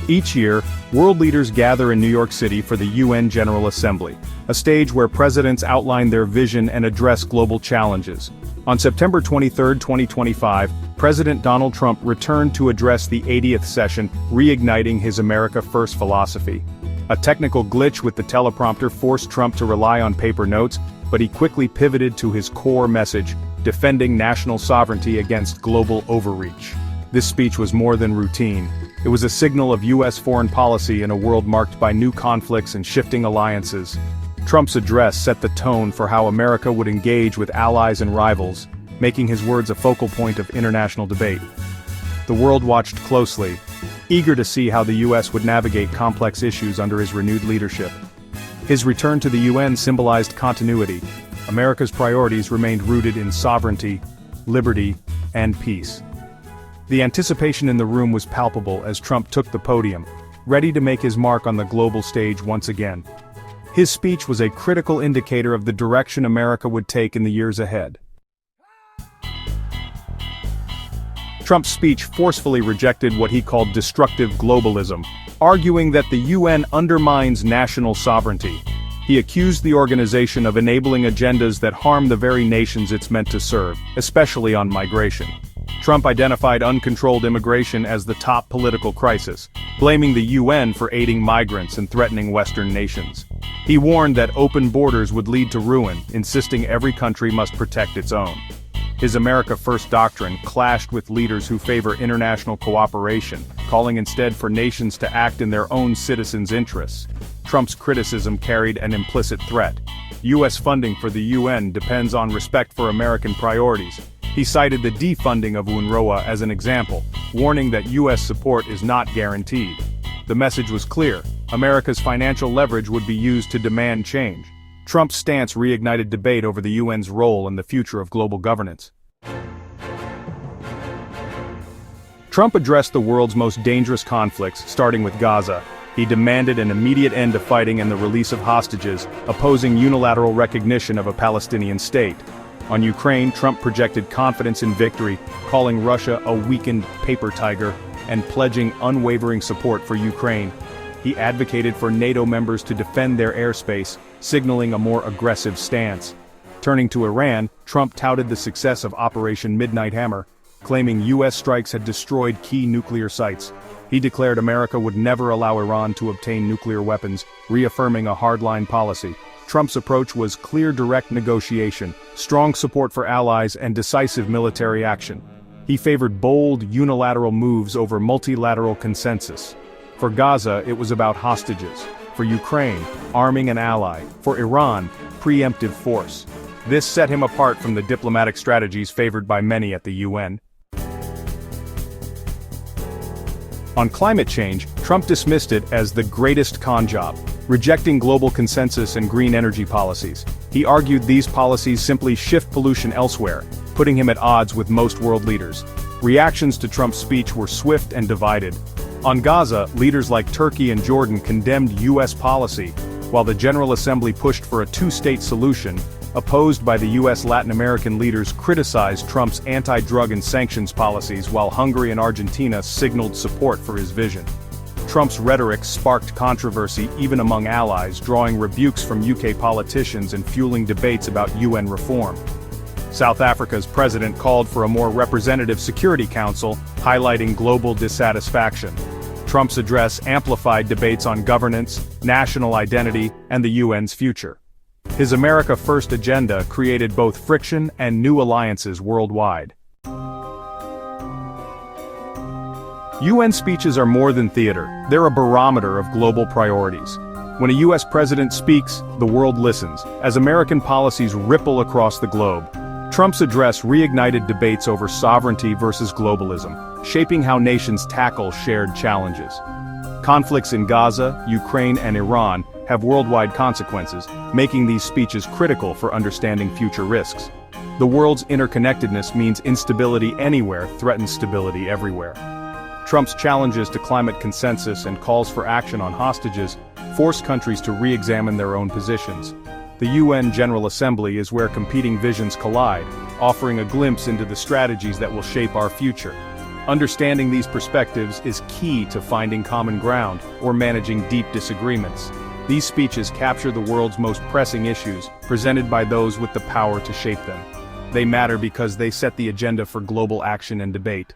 Each year, world leaders gather in New York City for the UN General Assembly, a stage where presidents outline their vision and address global challenges. On September 23, 2025, President Donald Trump returned to address the 80th session, reigniting his America First philosophy. A technical glitch with the teleprompter forced Trump to rely on paper notes, but he quickly pivoted to his core message, defending national sovereignty against global overreach. This speech was more than routine. It was a signal of U.S. foreign policy in a world marked by new conflicts and shifting alliances. Trump's address set the tone for how America would engage with allies and rivals, making his words a focal point of international debate. The world watched closely, eager to see how the U.S. would navigate complex issues under his renewed leadership. His return to the UN symbolized continuity. America's priorities remained rooted in sovereignty, liberty, and peace. The anticipation in the room was palpable as Trump took the podium, ready to make his mark on the global stage once again. His speech was a critical indicator of the direction America would take in the years ahead. Trump's speech forcefully rejected what he called destructive globalism, arguing that the UN undermines national sovereignty. He accused the organization of enabling agendas that harm the very nations it's meant to serve, especially on migration. Trump identified uncontrolled immigration as the top political crisis, blaming the UN for aiding migrants and threatening Western nations. He warned that open borders would lead to ruin, insisting every country must protect its own. His America First doctrine clashed with leaders who favor international cooperation, calling instead for nations to act in their own citizens' interests. Trump's criticism carried an implicit threat. U.S. funding for the UN depends on respect for American priorities. He cited the defunding of UNRWA as an example, warning that U.S. support is not guaranteed. The message was clear: America's financial leverage would be used to demand change. Trump's stance reignited debate over the UN's role and the future of global governance. Trump addressed the world's most dangerous conflicts, starting with Gaza. He demanded an immediate end to fighting and the release of hostages, opposing unilateral recognition of a Palestinian state. On Ukraine, Trump projected confidence in victory, calling Russia a weakened paper tiger, and pledging unwavering support for Ukraine. He advocated for NATO members to defend their airspace, signaling a more aggressive stance. Turning to Iran, Trump touted the success of Operation Midnight Hammer, claiming U.S. strikes had destroyed key nuclear sites. He declared America would never allow Iran to obtain nuclear weapons, reaffirming a hardline policy. Trump's approach was clear direct negotiation, strong support for allies, and decisive military action. He favored bold, unilateral moves over multilateral consensus. For Gaza, it was about hostages. For Ukraine, arming an ally. For Iran, preemptive force. This set him apart from the diplomatic strategies favored by many at the UN. On climate change, Trump dismissed it as the greatest con job, rejecting global consensus and green energy policies. He argued these policies simply shift pollution elsewhere, putting him at odds with most world leaders. Reactions to Trump's speech were swift and divided. On Gaza, leaders like Turkey and Jordan condemned U.S. policy, while the General Assembly pushed for a two-state solution. Opposed by the U.S. Latin American leaders criticized Trump's anti-drug and sanctions policies, while Hungary and Argentina signaled support for his vision. Trump's rhetoric sparked controversy even among allies, drawing rebukes from UK politicians and fueling debates about UN reform. South Africa's president called for a more representative Security Council, highlighting global dissatisfaction. Trump's address amplified debates on governance, national identity, and the UN's future. His America First agenda created both friction and new alliances worldwide. UN speeches are more than theater, they're a barometer of global priorities. When a U.S. president speaks, the world listens, as American policies ripple across the globe. Trump's address reignited debates over sovereignty versus globalism, shaping how nations tackle shared challenges. Conflicts in Gaza, Ukraine, and Iran have worldwide consequences, making these speeches critical for understanding future risks. The world's interconnectedness means instability anywhere threatens stability everywhere. Trump's challenges to climate consensus and calls for action on hostages force countries to re-examine their own positions. The UN General Assembly is where competing visions collide, offering a glimpse into the strategies that will shape our future. Understanding these perspectives is key to finding common ground or managing deep disagreements. These speeches capture the world's most pressing issues, presented by those with the power to shape them. They matter because they set the agenda for global action and debate.